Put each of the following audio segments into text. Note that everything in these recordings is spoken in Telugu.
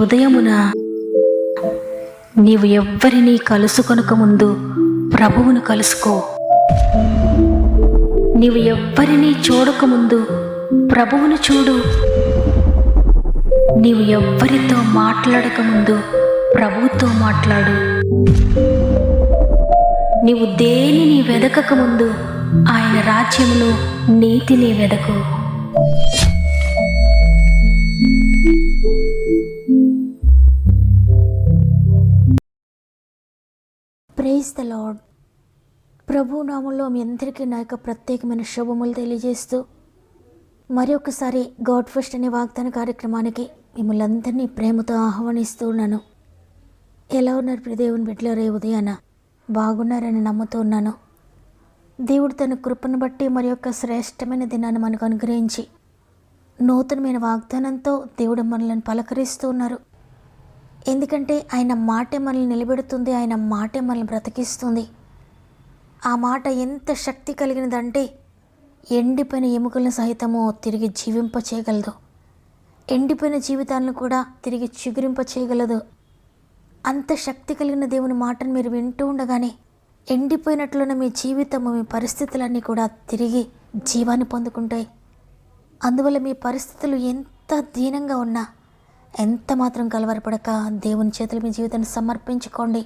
ఉదయమున నీవు ఎవ్వరినీ కలుసుకొనక ముందు ప్రభువును కలుసుకో. నీవు ఎవ్వరినీ చూడకముందు ప్రభువును చూడు. నీవు ఎవ్వరితో మాట్లాడకముందు ప్రభువుతో మాట్లాడు. నీవు దేనిని వెదకకముందు ఆయన రాజ్యమును నీతిని వెదకు. Praise the Lord. ప్రభు నామంలో మీ అందరికీ నా యొక్క ప్రత్యేకమైన శుభములు తెలియజేస్తూ మరి ఒకసారి గాడ్ ఫస్ట్ అనే వాగ్దాన కార్యక్రమానికి మిమ్మల్ని అందరినీ ప్రేమతో ఆహ్వానిస్తూ ఉన్నాను. ఎలా ఉన్నారు ప్రియ దేవుని బిడ్డలారా? ఉదయాన బాగున్నారని నమ్ముతూ ఉన్నాను. దేవుడు తన కృపను బట్టి మరి యొక్క శ్రేష్టమైన దినాన్ని మనకు అనుగ్రహించి నూతనమైన వాగ్దానంతో దేవుడు మనల్ని పలకరిస్తూ ఉన్నారు. ఎందుకంటే ఆయన మాటే మనల్ని నిలబెడుతుంది, ఆయన మాటే మనల్ని బ్రతికిస్తుంది. ఆ మాట ఎంత శక్తి కలిగినదంటే ఎండిపోయిన ఎముకలను సహితము తిరిగి జీవింప చేయగలదు. ఎండిపోయిన జీవితాలను కూడా తిరిగి చిగురింప చేయగలదు. అంత శక్తి కలిగిన దేవుని మాటను మీరు వింటూ ఉండగానే ఎండిపోయినట్లున్న మీ జీవితము, మీ పరిస్థితులన్నీ కూడా తిరిగి జీవాన్ని పొందుకుంటాయి. అందువల్ల మీ పరిస్థితులు ఎంత దీనంగా ఉన్నా, ఎంత మాత్రం కలవరపడక దేవుని చేతులు మీ జీవితాన్ని సమర్పించుకోండి.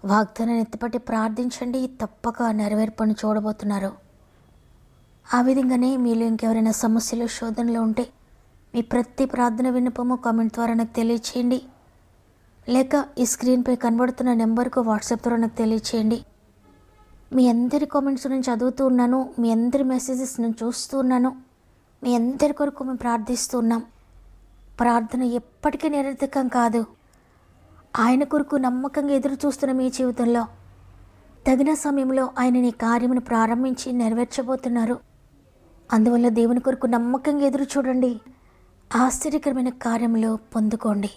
వాగ్దానాన్ని ఎత్తిపట్టి ప్రార్థించండి. తప్పక నెరవేర్పుని చూడబోతున్నారు. ఆ విధంగానే మీలో ఇంకెవరైనా సమస్యలు, శోధనలు ఉంటే మీ ప్రతి ప్రార్థన విన్నపము కామెంట్ ద్వారా నాకు తెలియచేయండి. లేక ఈ స్క్రీన్పై కనబడుతున్న నెంబర్కు వాట్సాప్ ద్వారా నాకు తెలియచేయండి. మీ అందరి కామెంట్స్ నేను చదువుతూ ఉన్నాను. మీ అందరి మెసేజెస్ నేను చూస్తూ ఉన్నాను. మీ అందరి కొరకు మేము ప్రార్థిస్తూ ఉన్నాం. ప్రార్థన ఎప్పటికీ నిరర్థకం కాదు. ఆయన కొరకు నమ్మకంగా ఎదురు చూస్తున్న మీ జీవితంలో తగిన సమయంలో ఆయన నీ కార్యమును ప్రారంభించి నెరవేర్చబోతున్నారు. అందువల్ల దేవుని కొరకు నమ్మకంగా ఎదురు చూడండి. ఆశ్చర్యకరమైన కార్యములు పొందుకోండి.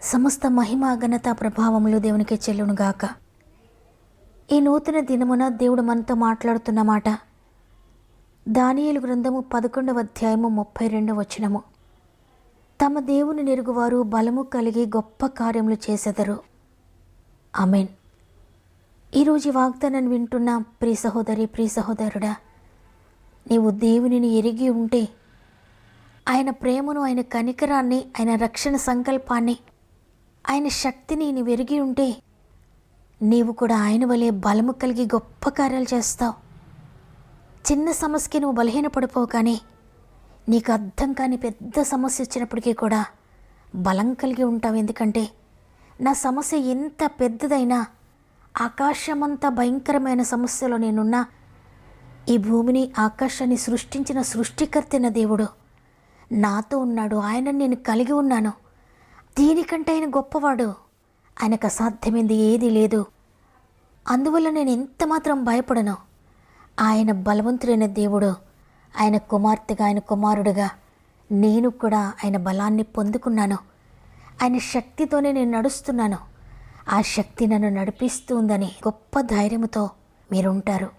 సమస్త మహిమ, ఘనత, ప్రభావములు దేవునికి చెల్లునుగాక. ఈ నూతన దినమున దేవుడు మనతో మాట్లాడుతున్న మాట దానియేలు గ్రంథము 11వ అధ్యాయము 32వ వచనము. తమ దేవుని నెరుగువారు బలము కలిగి గొప్ప కార్యములు చేసెదరు. ఆమేన్. ఈరోజు వాగ్దానాన్ని వింటున్న ప్రియ సహోదరి, ప్రియ సహోదరుడా, నీవు దేవునిని ఎరిగి ఉంటే, ఆయన ప్రేమను, ఆయన కనికరాన్ని, ఆయన రక్షణ సంకల్పాన్ని, ఆయన శక్తిని నీవు ఎరిగి ఉంటే నీవు కూడా ఆయన వలె బలము కలిగి గొప్ప కార్యాలు చేస్తావు. చిన్న సమస్యకి నువ్వు బలహీనపడిపోవు, కానీ నీకు అర్థం కాని పెద్ద సమస్య వచ్చినప్పటికీ కూడా బలం కలిగి ఉంటావు. ఎందుకంటే నా సమస్య ఎంత పెద్దదైనా, ఆకాశమంతా భయంకరమైన సమస్యలో నేనున్నా, ఈ భూమిని, ఆకాశాన్ని సృష్టించిన సృష్టికర్తైన దేవుడు నాతో ఉన్నాడు. ఆయనను నేను కలిగి ఉన్నాను. దీనికంటే ఆయన గొప్పవాడు. ఆయనకు అసాధ్యమైంది ఏదీ లేదు. అందువల్ల నేను ఎంత మాత్రం భయపడను. ఆయన బలవంతుడైన దేవుడు. ఆయన కుమార్తెగా, ఆయన కుమారుడుగా నేను కూడా ఆయన బలాన్ని పొందుకున్నాను. ఆయన శక్తితోనే నేను నడుస్తున్నాను. ఆ శక్తి నన్ను నడిపిస్తుందని గొప్ప ధైర్యంతో మీరుంటారు.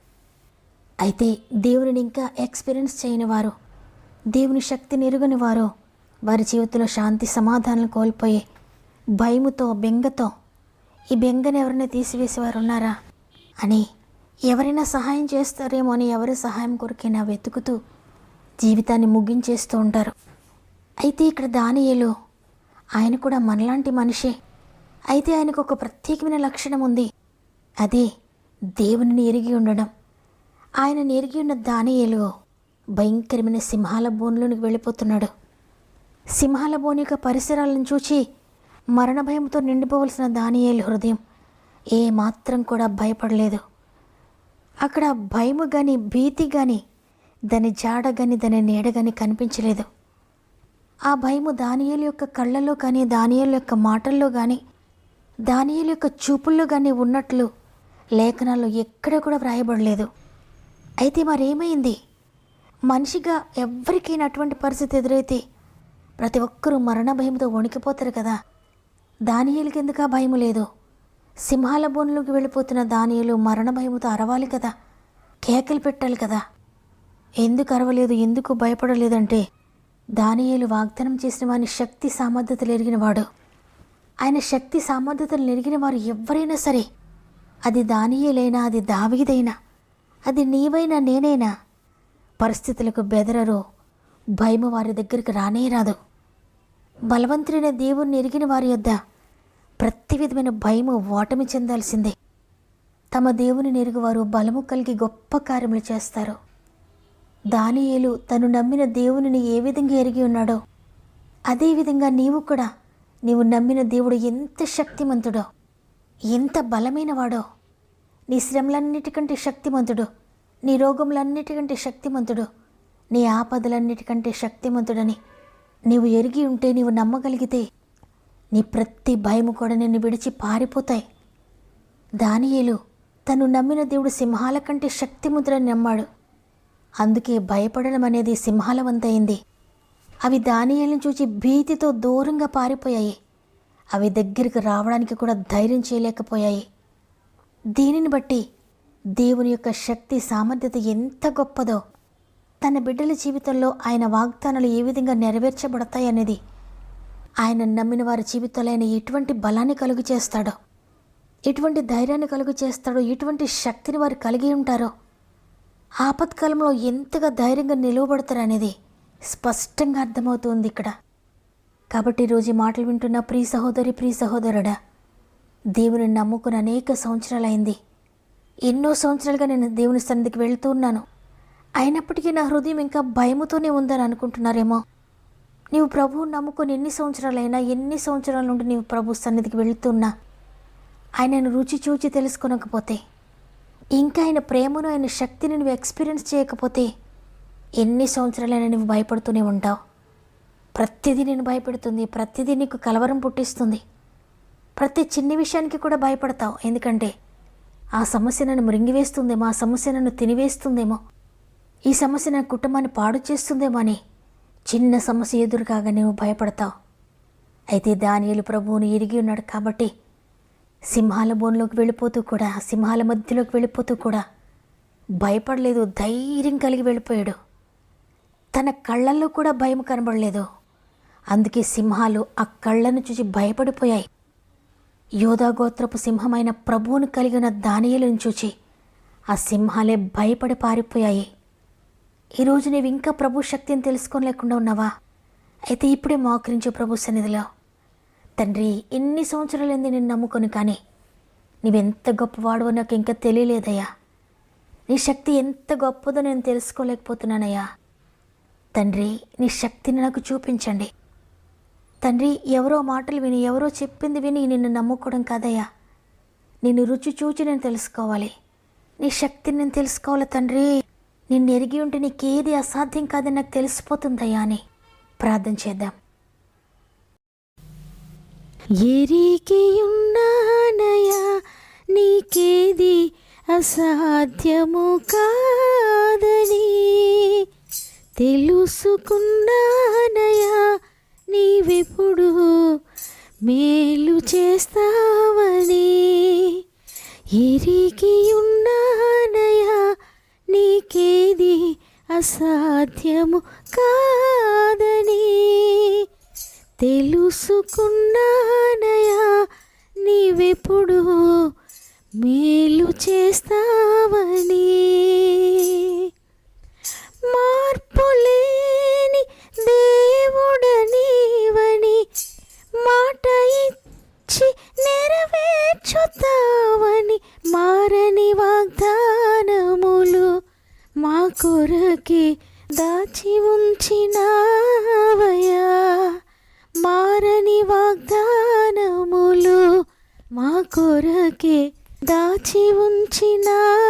అయితే దేవుని ఇంకా ఎక్స్పీరియన్స్ చేయని వారు, దేవుని శక్తిని ఎరుగని వారు, వారి జీవితంలో శాంతి, సమాధానాలు కోల్పోయి భయముతో, బెంగతో, ఈ బెంగను ఎవరైనా తీసివేసేవారు ఉన్నారా అని, ఎవరైనా సహాయం చేస్తారేమో అని ఎవరి సహాయం కొరకైనా వెతుకుతూ జీవితాన్ని ముగించేస్తూ ఉంటారు. అయితే ఇక్కడ దానియేలు, ఆయన కూడా మనలాంటి మనిషే. అయితే ఆయనకు ఒక ప్రత్యేకమైన లక్షణం ఉంది. అదే దేవునిని ఎరిగి ఉండడం. ఆయనను ఎరిగి ఉన్న దానియేలు భయంకరమైన సింహాల బోన్లోనికి వెళ్ళిపోతున్నాడు. సింహాల బోన్ యొక్క పరిసరాలను చూచి మరణ భయంతో నిండిపోవలసిన దానియేలు హృదయం ఏమాత్రం కూడా భయపడలేదు. అక్కడ భయము కానీ, భీతి కానీ, దాని జాడ కానీ, దాని నీడ కానీ కనిపించలేదు. ఆ భయము దానియేలు యొక్క కళ్ళల్లో కానీ, దానియేలు యొక్క మాటల్లో కానీ, దానియేలు యొక్క చూపుల్లో కానీ ఉన్నట్లు లేఖనాల్లో ఎక్కడ కూడా వ్రాయబడలేదు. అయితే మరేమైంది? మనిషిగా ఎవరికైనా అటువంటి పరిస్థితి ఎదురైతే ప్రతి ఒక్కరూ మరణ భయంతో వణికిపోతారు కదా. దానియేలుకి ఎందుకు ఆ భయం లేదు? సింహాల బోన్లోకి వెళ్ళిపోతున్న దానియేలు మరణ భయంతో అరవాలి కదా, కేకలు పెట్టాలి కదా. ఎందుకు అరవలేదు, ఎందుకు భయపడలేదంటే దానియేలు వాగ్దానం చేసిన వాని శక్తి సామర్థ్యతలు ఎరిగినవాడు. ఆయన శక్తి సామర్థ్యతలు ఎరిగిన వారు ఎవరైనా సరే, అది దానియేలైనా, అది దావీదైనా, అది నీవైనా నేనైనా, పరిస్థితులకు బెదరరు, భయము వారి దగ్గరికి రానే రాదు. బలవంతుడైన దేవుణ్ణి ఎరిగిన వారి యొద్ద ప్రతి విధమైన భయము ఓటమి చెందాల్సిందే. తమ దేవుని ఎరుగువారు బలము కలిగి గొప్ప కార్యములు చేస్తారు. దానియేలు తను నమ్మిన దేవునిని ఏ విధంగా ఎరిగి ఉన్నాడో, అదేవిధంగా నీవు కూడా నీవు నమ్మిన దేవుడు ఎంత శక్తిమంతుడో, ఎంత బలమైనవాడో, నీ శ్రమలన్నిటికంటే శక్తిమంతుడు, నీ రోగములన్నిటికంటే శక్తిమంతుడు, నీ ఆపదలన్నిటికంటే శక్తిమంతుడని నీవు ఎరిగి ఉంటే, నీవు నమ్మగలిగితే నీ ప్రతి భయము కూడా నిన్ను విడిచి పారిపోతాయి. దానియేలు తను నమ్మిన దేవుడు సింహాల కంటే శక్తిమంతుడని నమ్మాడు. అందుకే భయపడడం అనేది సింహాల వంతయింది. అవి దానియేలును చూచి భీతితో దూరంగా పారిపోయాయి. అవి దగ్గరికి రావడానికి కూడా ధైర్యం చేయలేకపోయాయి. దీనిని బట్టి దేవుని యొక్క శక్తి సామర్థ్యత ఎంత గొప్పదో, తన బిడ్డల జీవితంలో ఆయన వాగ్దానాలు ఏ విధంగా నెరవేర్చబడతాయి అనేది, ఆయన నమ్మిన వారి జీవితంలో ఆయన ఎటువంటి బలాన్ని కలుగు చేస్తాడో, ఎటువంటి ధైర్యాన్ని కలుగు చేస్తాడో, ఎటువంటి శక్తిని వారు కలిగి ఉంటారో, ఆపత్కాలంలో ఎంతగా ధైర్యంగా నిలువబడతారనేది స్పష్టంగా అర్థమవుతుంది ఇక్కడ. కాబట్టి ఈరోజు ఈ మాటలు వింటున్న ప్రియ సహోదరి, ప్రియ సహోదరుడా, దేవుని నమ్ముకుని అనేక సంవత్సరాలైంది. ఎన్నో సంవత్సరాలుగా నేను దేవుని సన్నిధికి వెళ్తూ ఉన్నాను. అయినప్పటికీ నా హృదయం ఇంకా భయముతోనే ఉందని అనుకుంటున్నారేమో. నీవు ప్రభువుని నమ్ముకొని ఎన్ని సంవత్సరాలైనా, ఎన్ని సంవత్సరాల నుండి నీవు ప్రభు సన్నిధికి వెళుతున్నా ఆయనను రుచి చూచి తెలుసుకోనకపోతే, ఇంకా ఆయన ప్రేమను, ఆయన శక్తిని నువ్వు ఎక్స్పీరియన్స్ చేయకపోతే, ఎన్ని సంవత్సరాలైనా నువ్వు భయపడుతూనే ఉంటావు. ప్రతిదీ నేను భయపెడుతుంది, ప్రతిదీ నీకు కలవరం పుట్టిస్తుంది. ప్రతి చిన్న విషయానికి కూడా భయపడతావు. ఎందుకంటే ఆ సమస్య నన్ను మృంగివేస్తుందేమో, ఆ సమస్య నన్ను తినివేస్తుందేమో, ఈ సమస్య నా కుటుంబాన్ని పాడు చేస్తుందేమో అని చిన్న సమస్య ఎదురు కాగా నువ్వు భయపడతావు. అయితే దానియేలు ప్రభువుని ఎరిగి ఉన్నాడు కాబట్టి సింహాల బోన్లోకి వెళ్ళిపోతూ కూడా, సింహాల మధ్యలోకి వెళ్ళిపోతూ కూడా భయపడలేదు. ధైర్యం కలిగి వెళ్ళిపోయాడు. తన కళ్ళల్లో కూడా భయం కనబడలేదు. అందుకే సింహాలు ఆ కళ్ళను చూసి భయపడిపోయాయి. యోధా గోత్రపు సింహమైన ప్రభువును కలిగిన దానియేలును చూచి ఆ సింహాలే భయపడి పారిపోయాయి. ఈరోజు నీవు ఇంకా ప్రభు శక్తిని తెలుసుకోలేకుండా ఉన్నావా? అయితే ఇప్పుడే మోకరించు ప్రభు సన్నిధిలో. తండ్రి, ఎన్ని సంవత్సరాలైంది నేను నమ్ముకొని, కానీ నీవెంత గొప్పవాడవో నాకు ఇంకా తెలియలేదయ్యా. నీ శక్తి ఎంత గొప్పదో నేను తెలుసుకోలేకపోతున్నానయ్యా. తండ్రి, నీ శక్తిని నాకు చూపించండి. తండ్రి, ఎవరో మాటలు విని, ఎవరో చెప్పింది విని నిన్ను నమ్ముకోవడం కాదయ్యా. నిన్ను రుచి చూచి నేను తెలుసుకోవాలి. నీ శక్తిని నేను తెలుసుకోవాలి తండ్రి. నిన్ను ఎరిగి ఉంటే నీకేది అసాధ్యం కాదని నాకు తెలిసిపోతుందయ్యా అని ప్రార్థన చేద్దాం. ఎరిగియున్నానయా నీకేది అసాధ్యము కాదని, తెలుసుకున్నానయా నీవెప్పుడు మేలు చేస్తావని. ఎరిగియున్నానయా నీకేది అసాధ్యము కాదని, తెలుసుకున్నానయా నీవెప్పుడు మేలు చేస్తావని. మార్పులేని దేవుడనీవని, మాట ఇచ్చి నెరవేర్చుతావని, మారని వాగ్దానములు మా కొరకే దాచి ఉంచినావయ్యా. మారని వాగ్దానములు మా కొరకే దాచి ఉంచినావయ్యా.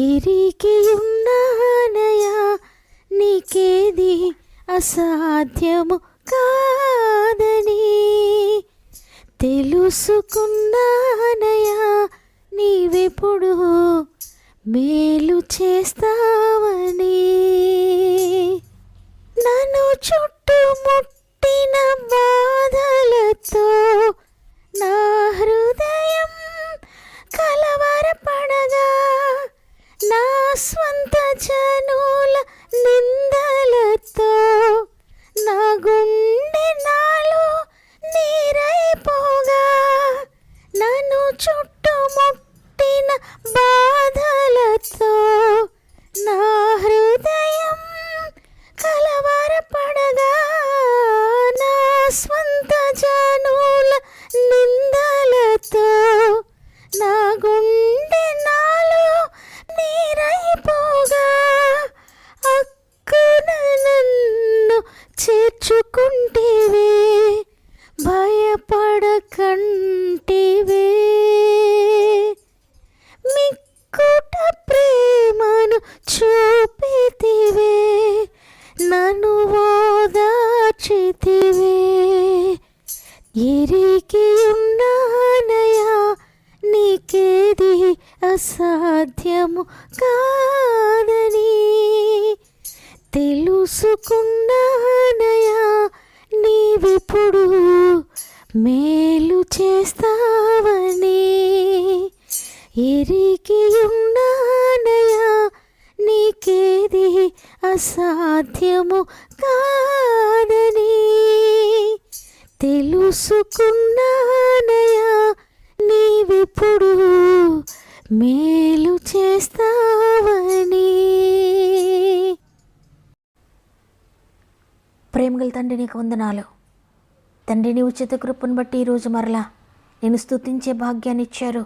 ఎరిగి ఉన్నానయా నీకేది అసాధ్యము కాదని, తెలుసుకున్నానయా నీవెప్పుడు మేలు చేస్తావని. నన్ను చుట్టుముట్టిన బాధలతో నా హృదయం కలవరపడగా, నా స్వంత జనుల నిందలతో నా గుండె నాలో నీరైపోగా, నన్ను చుట్టుముట్టిన బాధలతో నా హృదయం కలవరపడగా, నా స్వంత జనుల నిందలతో నా గుండె నాలో నీరైపోగా, అక్కున నన్ను చేర్చుకుంటేవే, భయపడకంటివే. మిక్కుట ప్రేమను చూపితివే, నన్ను ఓదార్చితివే. ఎరిగి ఉన్నానయా నీకేది అసాధ్యము కాదని, తెలుసుకున్నానయా నీవిప్పుడు మేలు చేస్తావని. ఎరిగి ఉన్నానయా నీకేది అసాధ్యము కాదని, తెలుసుకున్నానయా నీవిప్పుడు మేలు చేస్తావని. ప్రేమగల తండ్రి, నీకు వందనాలు తండ్రి. నీ ఉచిత కృపను బట్టి ఈరోజు మరలా నేను స్తుతించే భాగ్యాన్ని ఇచ్చారు,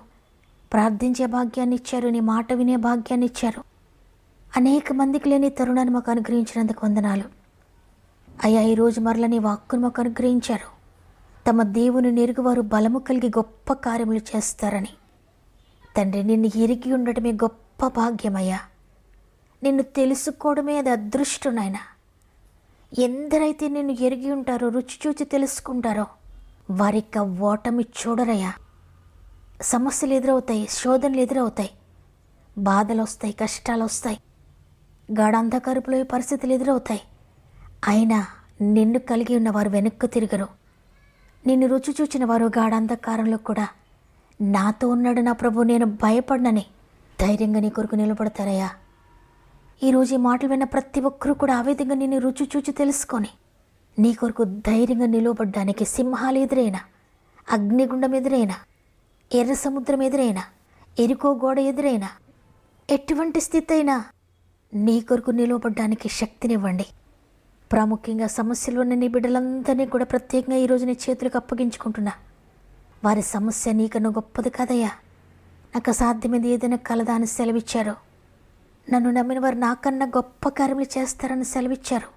ప్రార్థించే భాగ్యాన్ని ఇచ్చారు, నీ మాట వినే భాగ్యాన్ని ఇచ్చారు. అనేక మందికి లేని తరుణాన్ని మాకు అనుగ్రహించినందుకు వందనాలు అయ్యా. ఈరోజు మరలా నీ వాక్కును మాకు అనుగ్రహించారు. తమ దేవుని నెరుగువారు బలము కలిగి గొప్ప కార్యములు చేస్తారని. తండ్రి, నిన్ను ఎరిగి ఉండటమే గొప్ప భాగ్యమయ్యా. నిన్ను తెలుసుకోవడమే అది అదృష్టం నాయనా. ఎందరైతే నిన్ను ఎరిగి ఉంటారో, రుచి చూచి తెలుసుకుంటారో వారికి ఓటమి చూడరయ్యా. సమస్యలు ఎదురవుతాయి, శోధనలు ఎదురవుతాయి, బాధలు వస్తాయి, కష్టాలు వస్తాయి, గాఢాంధకారపులో పరిస్థితులు ఎదురవుతాయి. అయినా నిన్ను కలిగి ఉన్నవారు వెనక్కు తిరగరు. నిన్ను రుచి చూచిన వారు గాఢాంధకారంలో కూడా నాతో ఉన్నాడు నా ప్రభు, నేను భయపడనని ధైర్యంగా నీ కొరకు నిలబడతారయ్యా. ఈరోజు ఈ మాటలు విన్న ప్రతి ఒక్కరూ కూడా ఆ విధంగా నిన్ను రుచి చూచి తెలుసుకొని నీ కొరకు ధైర్యంగా నిలబడడానికి సింహాలు ఎదురైనా, అగ్నిగుండం ఎదురైనా, ఎర్ర సముద్రం ఎదురైనా, ఎరుకో గోడ ఎదురైనా, ఎటువంటి స్థితి అయినా నీ కొరకు నిలబడడానికి శక్తినివ్వండి. ప్రాముఖ్యంగా సమస్యలు ఉన్న నీ బిడ్డలందరినీ కూడా ప్రత్యేకంగా ఈరోజు నీ చేతులకు అప్పగించుకుంటున్నా. వారి సమస్య నీకన్నా గొప్పది కదయ్యా. నాకు అసాధ్యమైంది ఏదైనా కలదా అని సెలవిచ్చారు. నన్ను నమ్మిన వారు నాకన్నా గొప్ప కార్యములు చేస్తారని సెలవిచ్చారు.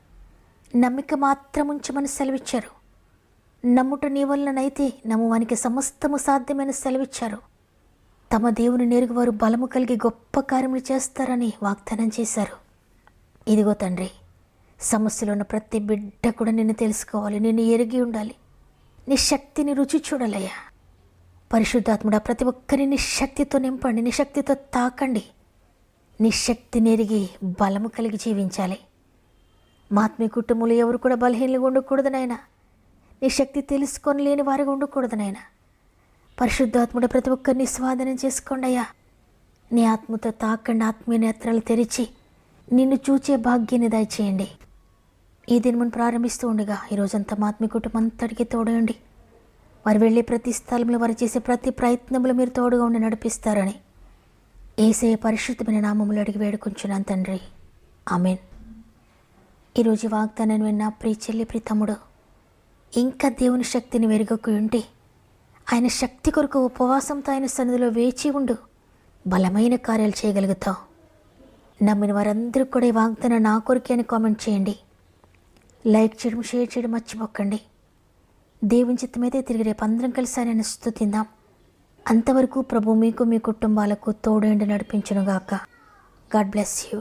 నమ్మిక మాత్రం ఉంచమని సెలవిచ్చారు. నమ్ముట నీ వలనైతే నమ్మువానికి సమస్తము సాధ్యమైన సెలవిచ్చారు. తమ దేవుని నేరుగా వారు బలము కలిగి గొప్ప కార్యములు చేస్తారని వాగ్దానం చేశారు. ఇదిగో తండ్రి, సమస్యలో ఉన్న ప్రతి బిడ్డ కూడా నిన్ను తెలుసుకోవాలి, నిన్ను ఎరిగి ఉండాలి, నీ శక్తిని రుచి చూడాలయ్యా. పరిశుద్ధాత్ముడా, ప్రతి ఒక్కరిని నీ శక్తితో నింపండి, నీ శక్తితో తాకండి. నీ శక్తిని ఎరిగి బలము కలిగి జీవించాలి. మా ఆత్మీయ కుటుంబంలో ఎవరు కూడా బలహీనలుగా ఉండకూడదు నాయనా. నీ శక్తి తెలుసుకొని లేని వారిగా ఉండకూడదు నాయనా. పరిశుద్ధాత్ముడు ప్రతి ఒక్కరిని స్వాధీనం చేసుకోండి అయ్యా. నీ ఆత్మతో తాకండి, ఆత్మీయ నేత్రాలు తెరిచి నిన్ను చూచే భాగ్యాన్ని దయచేయండి. ఈ దినమును ప్రారంభిస్తూ ఉండగా ఈరోజంతా మా ఆత్మీయ కుటుంబం అంతటికీ తోడండి. వారు వెళ్ళే ప్రతి స్థలంలో వారు చేసే ప్రతి ప్రయత్నంలో మీరు తోడుగా ఉండి నడిపిస్తారని యేసయ్య పరిశుద్ధమైన నామములో అడిగి వేడుకుంటున్నాను తండ్రి, ఆమేన్. ఈరోజు వాగ్దానాన్ని విన్న ప్రియ చెల్లి, ప్రియ తమ్ముడు, ఇంకా దేవుని శక్తిని వెరుగకు ఉంటే ఆయన శక్తి కొరకు ఉపవాసంతో ఆయన సన్నిధిలో వేచి ఉండు, బలమైన కార్యాలు చేయగలుగుతావు. నమ్మిన వారందరూ కూడా ఈ వాగ్దానం నా కొరకే అని కామెంట్ చేయండి. లైక్ చేయడం, షేర్ చేయడం మర్చిపోకండి. దేవుని చిత్తమైతే తిరిగి రేపు అందరం కలిసి ఆయన స్తుతిందాం. అంతవరకు ప్రభు మీకు, మీ కుటుంబాలకు తోడేండి నడిపించునుగాక. God bless you.